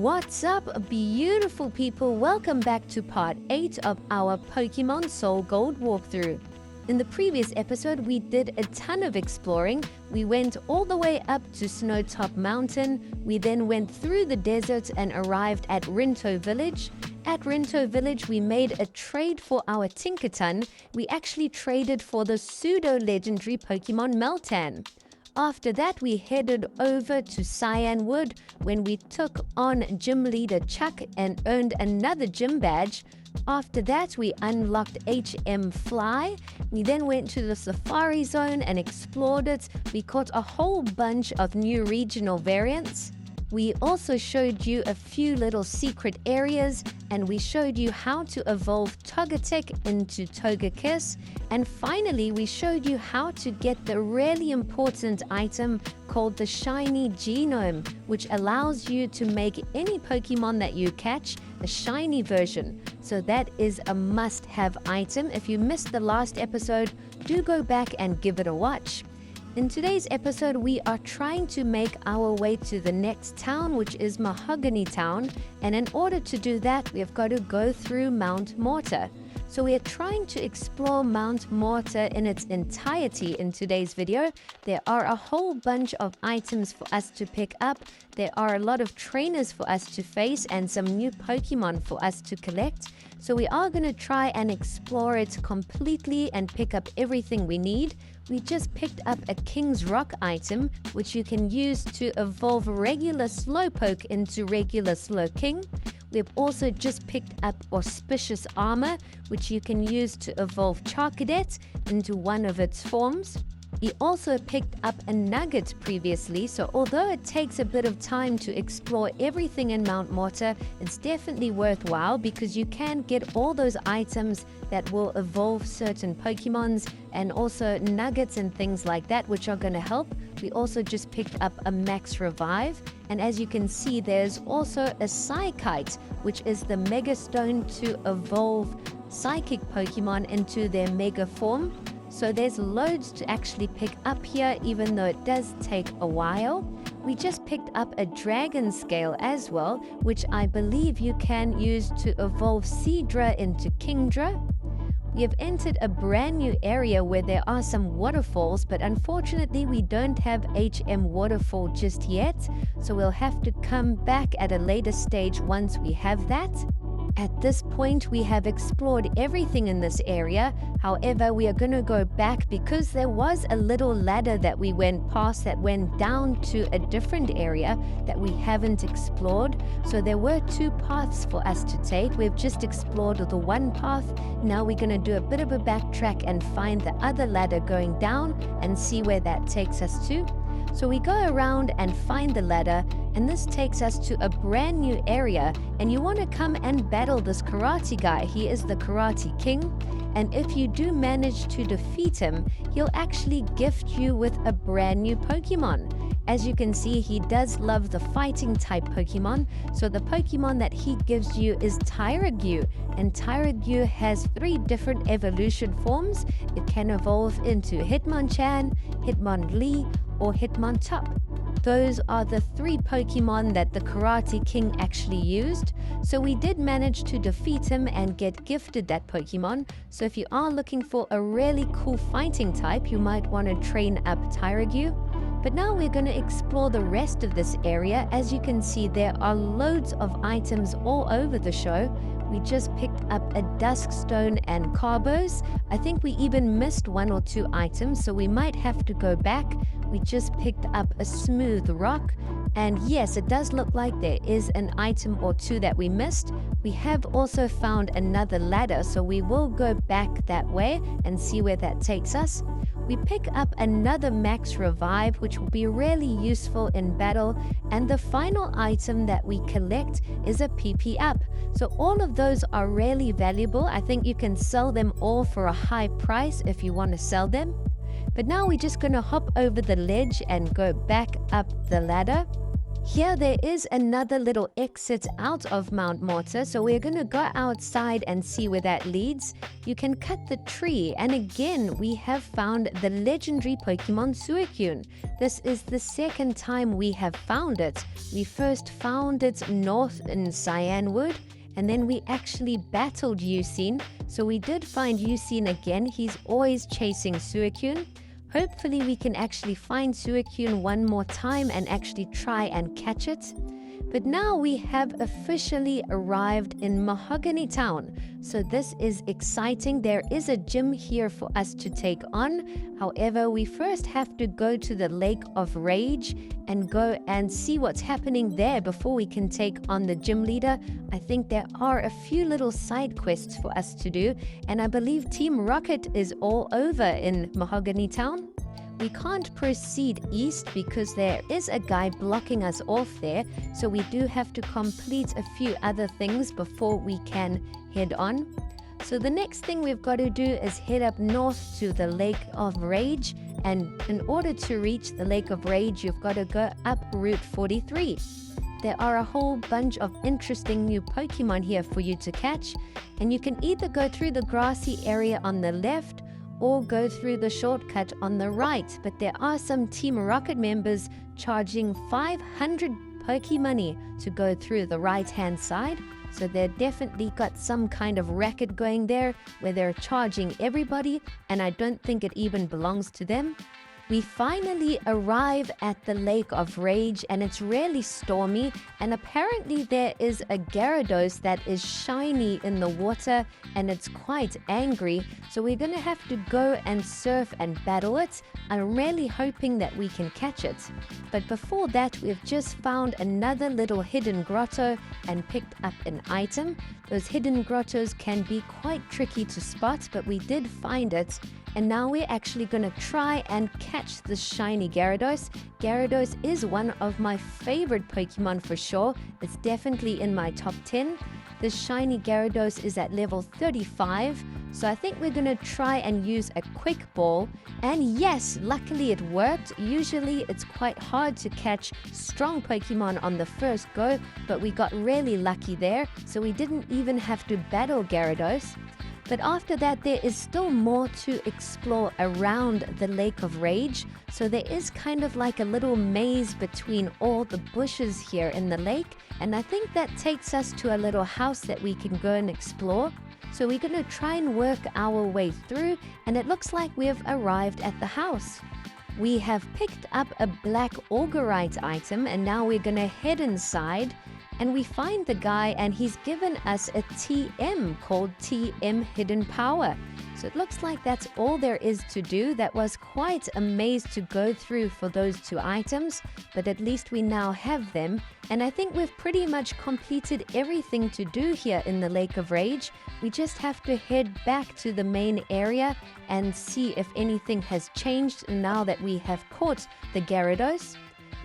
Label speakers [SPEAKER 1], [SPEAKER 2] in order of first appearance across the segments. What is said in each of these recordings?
[SPEAKER 1] What's up, beautiful people? Welcome back to part 8 of our Pokemon SoulGold walkthrough. In the previous episode, we did a ton of exploring. We went all the way up to Snowtop Mountain. We then went through the desert and arrived at Rinto Village. At Rinto Village, we made a trade for our Tinkaton. We actually traded for the pseudo-legendary Pokemon Meltan. After that, we headed over to Cyan Wood when we took on Gym Leader Chuck and earned another gym badge. After that, we unlocked HM Fly. We then went to the Safari Zone and explored it. We caught a whole bunch of new regional variants. We also showed you a few little secret areas, and we showed you how to evolve Togetic into Togekiss. And finally, we showed you how to get the really important item called the Shiny Genome, which allows you to make any Pokemon that you catch a shiny version. So that is a must-have item. If you missed the last episode, do go back and give it a watch. In today's episode, we are trying to make our way to the next town, which is Mahogany Town. And in order to do that, we have got to go through Mount Mortar. So we are trying to explore Mount Mortar in its entirety in today's video. There are a whole bunch of items for us to pick up. There are a lot of trainers for us to face and some new Pokemon for us to collect. So we are going to try and explore it completely and pick up everything we need. We just picked up a King's Rock item, which you can use to evolve regular Slowpoke into regular Slowking. We've also just picked up Auspicious Armor, which you can use to evolve Charcadet into one of its forms. We also picked up a Nugget previously, so although it takes a bit of time to explore everything in Mount Mortar, it's definitely worthwhile because you can get all those items that will evolve certain Pokemons and also nuggets and things like that, which are going to help. We also just picked up a Max Revive, and as you can see, there's also a Psykite, which is the Mega Stone to evolve Psychic Pokemon into their Mega form. So there's loads to actually pick up here, even though it does take a while. We just picked up a Dragon Scale as well, which I believe you can use to evolve Seadra into Kingdra. We have entered a brand new area where there are some waterfalls, but unfortunately we don't have HM Waterfall just yet, so we'll have to come back at a later stage once we have that. At this point, we have explored everything in this area. However, we are going to go back because there was a little ladder that we went past that went down to a different area that we haven't explored. So there were two paths for us to take. We've just explored the one path. Now we're going to do a bit of a backtrack and find the other ladder going down and see where that takes us to. So we go around and find the ladder, and this takes us to a brand new area, and you want to come and battle this karate guy. He is the Karate King, and if you do manage to defeat him, he'll actually gift you with a brand new Pokemon. As you can see, he does love the fighting type Pokemon, so the Pokemon that he gives you is Tyrague, and Tyrague has 3 different evolution forms. It can evolve into Hitmonchan, Hitmonlee, or Hitmontop. Those are the 3 Pokemon that the Karate King actually used. So we did manage to defeat him and get gifted that Pokemon. So if you are looking for a really cool fighting type, you might want to train up Tyrague. But now we're going to explore the rest of this area. As you can see, there are loads of items all over the show. We just picked up a Duskstone and Carbos. I think we even missed 1 or 2 items, so we might have to go back. We just picked up a Smooth Rock. And yes, it does look like there is an item or 2 that we missed. We have also found another ladder, so we will go back that way and see where that takes us. We pick up another Max Revive, which will be really useful in battle. And the final item that we collect is a PP Up. So all of those are really valuable. I think you can sell them all for a high price if you want to sell them. But now we're just going to hop over the ledge and go back up the ladder. Here there is another little exit out of Mount Mortar, so we're going to go outside and see where that leads. You can cut the tree, and again we have found the legendary Pokemon Suicune. This is the second time we have found it. We first found it north in Cyanwood, and then we actually battled Ucine. So we did find Ucine again. He's always chasing Suicune. Hopefully we can actually find Suicune one more time and actually try and catch it. But now we have officially arrived in Mahogany Town. So this is exciting. There is a gym here for us to take on. However, we first have to go to the Lake of Rage and go and see what's happening there before we can take on the gym leader. I think there are a few little side quests for us to do, and I believe Team Rocket is all over in Mahogany Town. We can't proceed east because there is a guy blocking us off there, so we do have to complete a few other things before we can head on. So the next thing we've got to do is head up north to the Lake of Rage, and in order to reach the Lake of Rage, you've got to go up Route 43. There are a whole bunch of interesting new Pokemon here for you to catch, and you can either go through the grassy area on the left or go through the shortcut on the right. But there are some Team Rocket members charging 500 Pokemoney to go through the right-hand side. So they've definitely got some kind of racket going there where they're charging everybody, and I don't think it even belongs to them. We finally arrive at the Lake of Rage, and it's really stormy, and apparently there is a Gyarados that is shiny in the water and it's quite angry, so we're gonna have to go and surf and battle it. I'm really hoping that we can catch it. But before that, we've just found another little hidden grotto and picked up an item. Those hidden grottos can be quite tricky to spot, but we did find it. And now we're actually going to try and catch the shiny Gyarados. Gyarados is one of my favorite Pokemon for sure. It's definitely in my top 10. The shiny Gyarados is at level 35. So I think we're going to try and use a quick ball. And yes, luckily it worked. Usually it's quite hard to catch strong Pokemon on the first go, but we got really lucky there. So we didn't even have to battle Gyarados. But after that, there is still more to explore around the Lake of Rage. So there is kind of like a little maze between all the bushes here in the lake. And I think that takes us to a little house that we can go and explore. So we're going to try and work our way through, and it looks like we have arrived at the house. We have picked up a black Augurite item, and now we're going to head inside. And we find the guy, and he's given us a TM called TM Hidden Power. So it looks like that's all there is to do. That was quite a maze to go through for those two items, but at least we now have them. And I think we've pretty much completed everything to do here in the Lake of Rage. We just have to head back to the main area and see if anything has changed now that we have caught the Gyarados.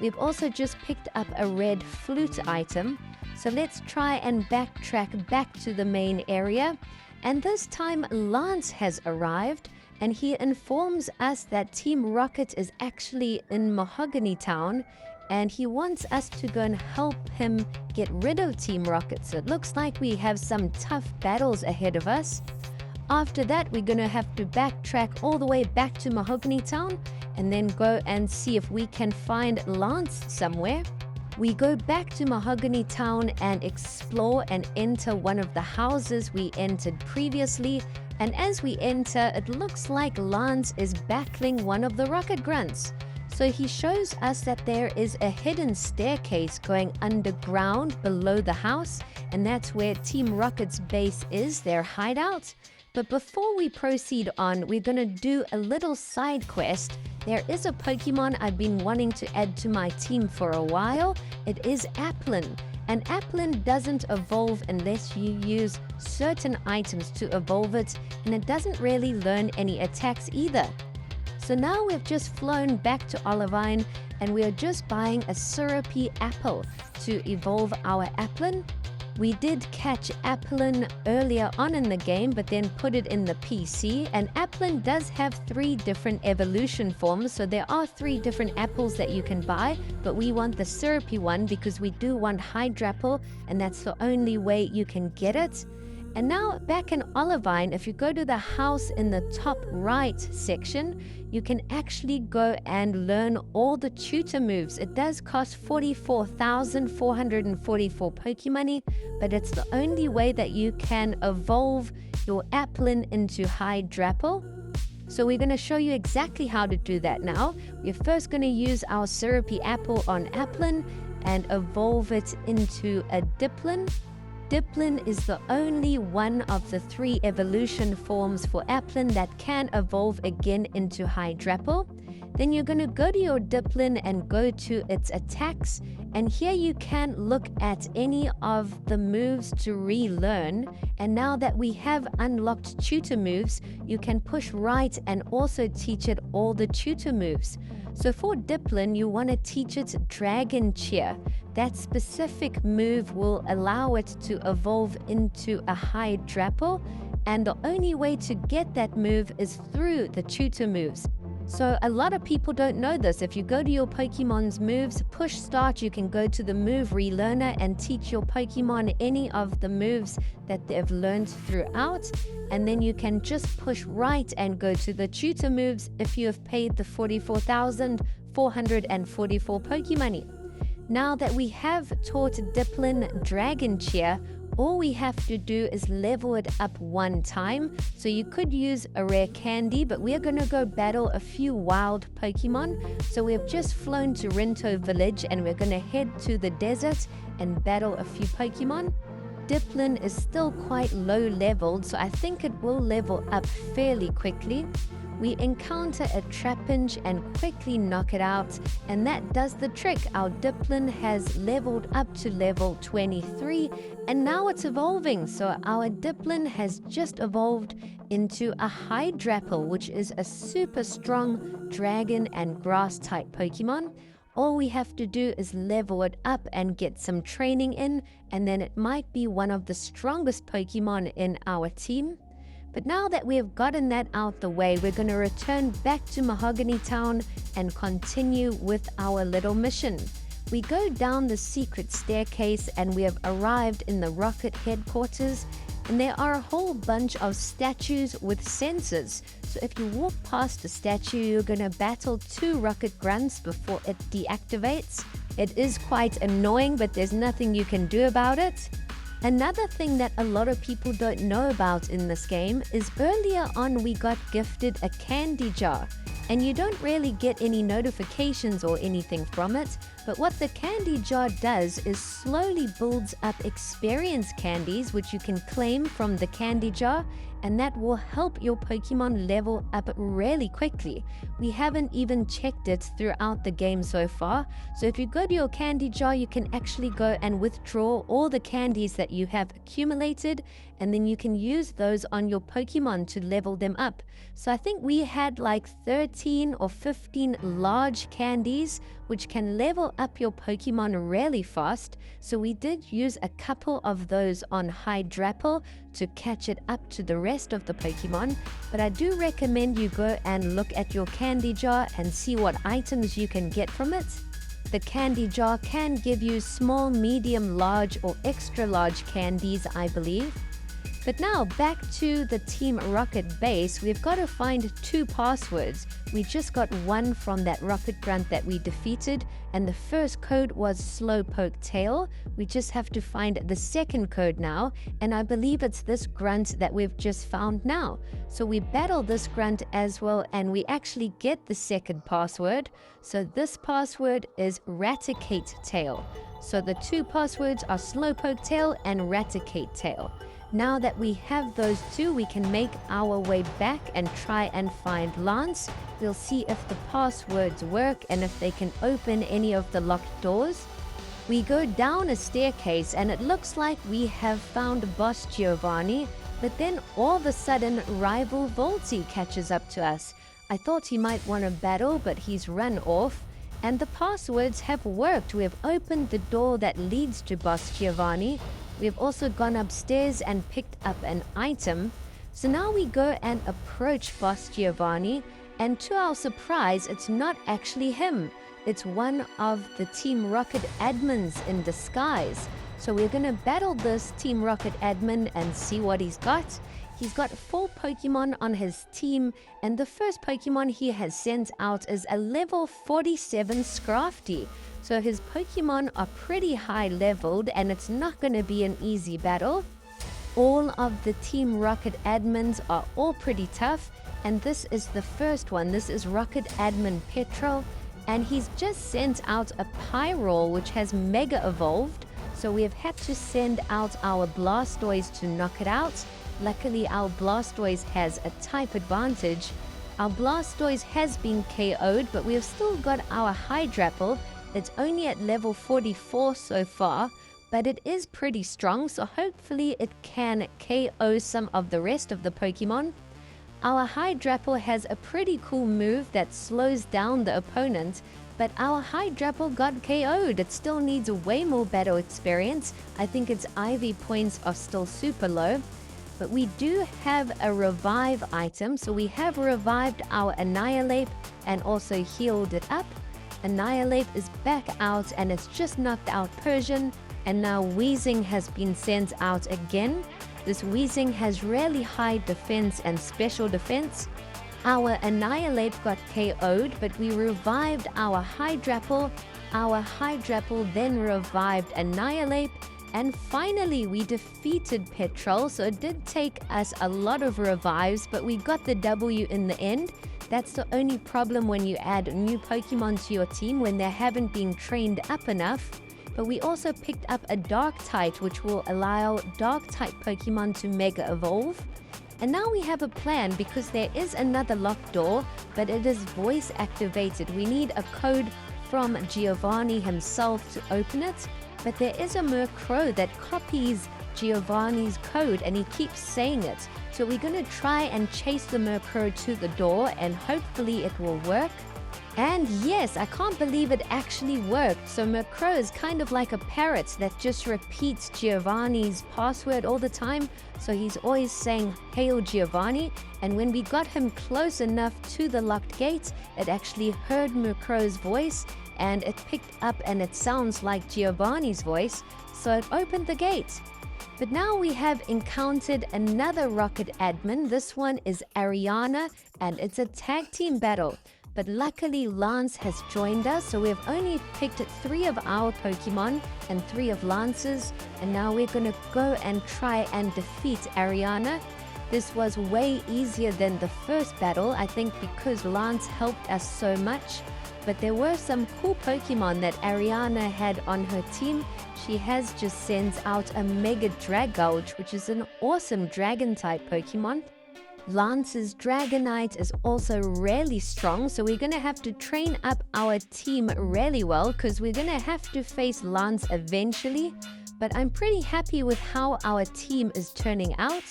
[SPEAKER 1] We've also just picked up a red flute item. So let's try and backtrack back to the main area. And this time Lance has arrived, and he informs us that Team Rocket is actually in Mahogany Town, and he wants us to go and help him get rid of Team Rocket. So it looks like we have some tough battles ahead of us. After that, we're going to have to backtrack all the way back to Mahogany Town and then go and see if we can find Lance somewhere. We go back to Mahogany Town and explore and enter one of the houses we entered previously. And as we enter, it looks like Lance is battling one of the Rocket Grunts. So he shows us that there is a hidden staircase going underground below the house, and that's where Team Rocket's base is, their hideout. But before we proceed on, we're going to do a little side quest. There is a Pokemon I've been wanting to add to my team for a while. It is Applin. And Applin doesn't evolve unless you use certain items to evolve it, and it doesn't really learn any attacks either. So now we've just flown back to Olivine, and we are just buying a syrupy apple to evolve our Applin. We did catch Applin earlier on in the game, but then put it in the PC. And Applin does have 3 different evolution forms, so there are 3 different apples that you can buy, but we want the syrupy one because we do want Hydrapple, and that's the only way you can get it. And now back in Olivine, if you go to the house in the top right section, you can actually go and learn all the tutor moves. It does cost 44,444 Pokemoney, but it's the only way that you can evolve your Applin into Hydrapple. So we're going to show you exactly how to do that now. We're first going to use our syrupy apple on Applin and evolve it into a Diplin. Diplin is the only one of the 3 evolution forms for Applin that can evolve again into Hydrapple. Then you're going to go to your Diplin and go to its attacks, and here you can look at any of the moves to relearn. And now that we have unlocked tutor moves, you can push right and also teach it all the tutor moves. So for Diplin, you want to teach it Dragon Cheer. That specific move will allow it to evolve into a Hydrapple, and the only way to get that move is through the tutor moves. So a lot of people don't know this. If you go to your Pokemon's moves, push start, you can go to the move relearner and teach your Pokemon any of the moves that they've learned throughout. And then you can just push right and go to the tutor moves if you have paid the 44,444 Pokemoney. Now that we have taught Diplin Dragon Cheer, all we have to do is level it up 1 time. So you could use a rare candy, but we're going to go battle a few wild Pokemon. So we have just flown to Rinto Village and we're going to head to the desert and battle a few Pokemon. Diplin is still quite low leveled, so I think it will level up fairly quickly. We encounter a Trapinch and quickly knock it out, and that does the trick. Our Diplin has leveled up to level 23, and now it's evolving. So our Diplin has just evolved into a Hydrapple, which is a super strong dragon and grass type Pokemon. All we have to do is level it up and get some training in, and then it might be one of the strongest Pokemon in our team. But now that we have gotten that out the way, we're going to return back to Mahogany Town and continue with our little mission. We go down the secret staircase and we have arrived in the Rocket headquarters, and there are a whole bunch of statues with sensors. So if you walk past the statue, you're going to battle 2 Rocket Grunts before it deactivates. It is quite annoying, but there's nothing you can do about it. Another thing that a lot of people don't know about in this game is earlier on we got gifted a candy jar, and you don't really get any notifications or anything from it, but what the candy jar does is slowly builds up experience candies which you can claim from the candy jar, and that will help your Pokemon level up really quickly. We haven't even checked it throughout the game so far, so if you go to your candy jar, you can actually go and withdraw all the candies that you have accumulated, and then you can use those on your Pokemon to level them up. So I think we had like 13 or 15 large candies which can level up your Pokemon really fast. So we did use a couple of those on Hydrapple to catch it up to the rest of the Pokemon. But I do recommend you go and look at your candy jar and see what items you can get from it. The candy jar can give you small, medium, large, or extra large candies, I believe. But now back to the Team Rocket base, we've got to find 2 passwords. We just got one from that Rocket Grunt that we defeated, and the first code was Slowpoke Tail. We just have to find the second code now, and I believe it's this grunt that we've just found now. So we battle this grunt as well, and we actually get the second password. So this password is Raticate Tail. So the 2 passwords are Slowpoke Tail and Raticate Tail. Now that we have those 2, we can make our way back and try and find Lance. We'll see if the passwords work and if they can open any of the locked doors. We go down a staircase and it looks like we have found Boss Giovanni, but then all of a sudden rival Volty catches up to us. I thought he might want to battle, but he's run off. And the passwords have worked. We have opened the door that leads to Boss Giovanni. We have also gone upstairs and picked up an item. So now we go and approach Boss Giovanni, and to our surprise, it's not actually him. It's one of the Team Rocket admins in disguise. So we're going to battle this Team Rocket admin and see what he's got. He's got 4 Pokemon on his team, and the first Pokemon he has sent out is a level 47 Scrafty. So his Pokemon are pretty high leveled, and it's not going to be an easy battle. All of the Team Rocket admins are all pretty tough, and this is the first one. This is Rocket Admin Petrol, and he's just sent out a Pyroar which has Mega Evolved. So we have had to send out our Blastoise to knock it out. Luckily, our Blastoise has a type advantage. Our Blastoise has been KO'd, but we have still got our Hydrapple. It's only at level 44 so far, but it is pretty strong, so hopefully it can KO some of the rest of the Pokemon. Our Hydrapple has a pretty cool move that slows down the opponent, but our Hydrapple got KO'd. It still needs way more battle experience. I think its IV points are still super low. But we do have a revive item, so we have revived our Annihilate and also healed it up. Annihilate is back out and it's just knocked out Persian, and now Weezing has been sent out again. This Weezing has really high defense and special defense. Our Annihilate got KO'd, but we revived our Hydrapple. Our Hydrapple then revived Annihilate. And finally, we defeated Petrol, so it did take us a lot of revives, but we got the W in the end. That's the only problem when you add new Pokemon to your team, when they haven't been trained up enough. But we also picked up a Dark-type, which will allow Dark-type Pokemon to Mega Evolve. And now we have a plan, because there is another locked door, but it is voice activated. We need a code from Giovanni himself to open it. But there is a Murkrow that copies Giovanni's code and he keeps saying it. So we're going to try and chase the Murkrow to the door and hopefully it will work. And yes, I can't believe it actually worked. So Murkrow is kind of like a parrot that just repeats Giovanni's password all the time. So he's always saying, "Hail Giovanni." And when we got him close enough to the locked gate, it actually heard Murkrow's voice. And it picked up and it sounds like Giovanni's voice, so it opened the gate. But now we have encountered another Rocket admin. This one is Ariana, and it's a tag team battle. But luckily Lance has joined us, so we've only picked 3 of our Pokemon and 3 of Lance's. And now we're going to go and try and defeat Ariana. This was way easier than the first battle, I think because Lance helped us so much. But there were some cool Pokemon that Ariana had on her team. She has just sent out a Mega Dragouge, which is an awesome Dragon-type Pokemon. Lance's Dragonite is also really strong, so we're going to have to train up our team really well because we're going to have to face Lance eventually. But I'm pretty happy with how our team is turning out.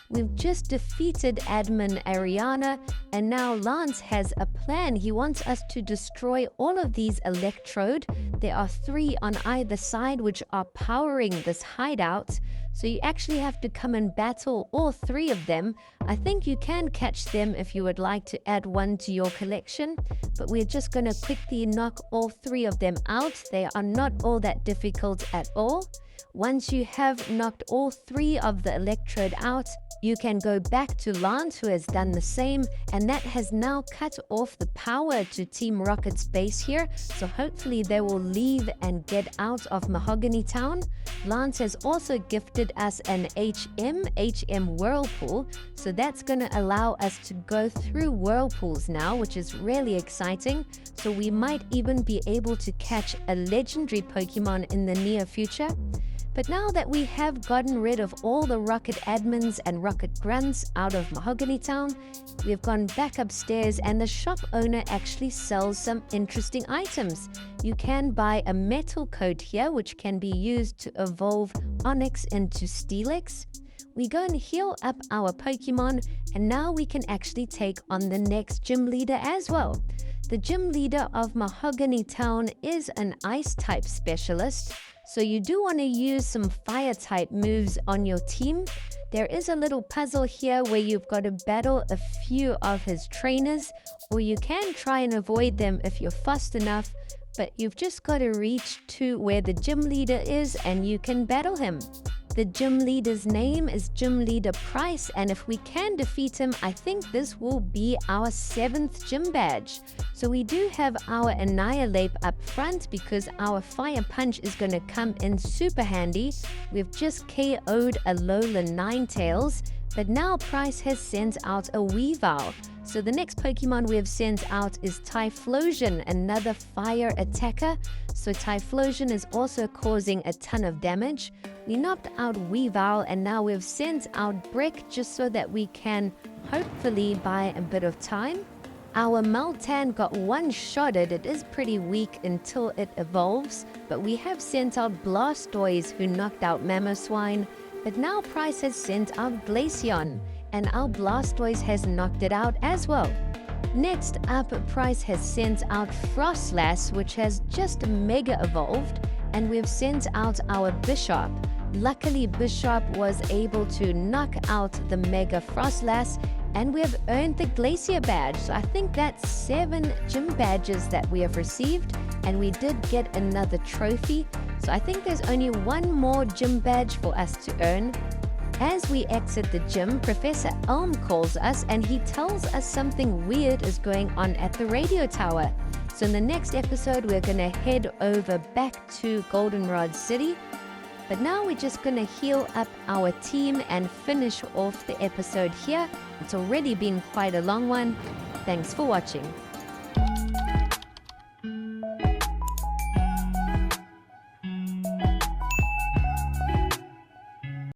[SPEAKER 1] We've just defeated admin Ariana, and now Lance has a plan. He wants us to destroy all of these Electrode. There are 3 on either side which are powering this hideout. So you actually have to come and battle all 3 of them. I think you can catch them if you would like to add one to your collection. But we're just going to quickly knock all 3 of them out. They are not all that difficult at all. Once you have knocked all 3 of the Electrode out, you can go back to Lance, who has done the same, and that has now cut off the power to Team Rocket's base here, so hopefully they will leave and get out of Mahogany Town. Lance has also gifted us an HM Whirlpool, so that's going to allow us to go through Whirlpools now, which is really exciting. So we might even be able to catch a legendary Pokemon in the near future. But now that we have gotten rid of all the Rocket admins and Rocket grunts out of Mahogany Town, we've gone back upstairs and the shop owner actually sells some interesting items. You can buy a metal coat here, which can be used to evolve Onyx into Steelix. We go and heal up our Pokemon, and now we can actually take on the next gym leader as well. The gym leader of Mahogany Town is an Ice-type specialist. So you do want to use some fire type moves on your team. There is a little puzzle here where you've got to battle a few of his trainers, or you can try and avoid them if you're fast enough, but you've just got to reach to where the gym leader is and you can battle him. The gym leader's name is Gym Leader Pryce, and if we can defeat him, I think this will be our 7th gym badge. So we do have our Annihilate up front because our Fire Punch is going to come in super handy. We've just KO'd a Alolan Ninetales, but now Pryce has sent out a Weavile. So the next Pokemon we have sent out is Typhlosion, another fire attacker. So Typhlosion is also causing a ton of damage. We knocked out Weavile and now we've sent out Brick just so that we can hopefully buy a bit of time. Our Meltan got one-shotted. It is pretty weak until it evolves, but we have sent out Blastoise who knocked out Mamoswine. But now Pryce has sent out Glaceon, and our Blastoise has knocked it out as well. Next up, Pryce has sent out Frostlass, which has just mega evolved, and we've sent out our Bishop. Luckily, Bishop was able to knock out the Mega Frostlass, and we have earned the Glacier badge. So I think that's 7 gym badges that we have received, and we did get another trophy. So I think there's only one more gym badge for us to earn. As we exit the gym, Professor Elm calls us and he tells us something weird is going on at the radio tower. So in the next episode, we're going to head over back to Goldenrod City. But now we're just going to heal up our team and finish off the episode here. It's already been quite a long one. Thanks for watching.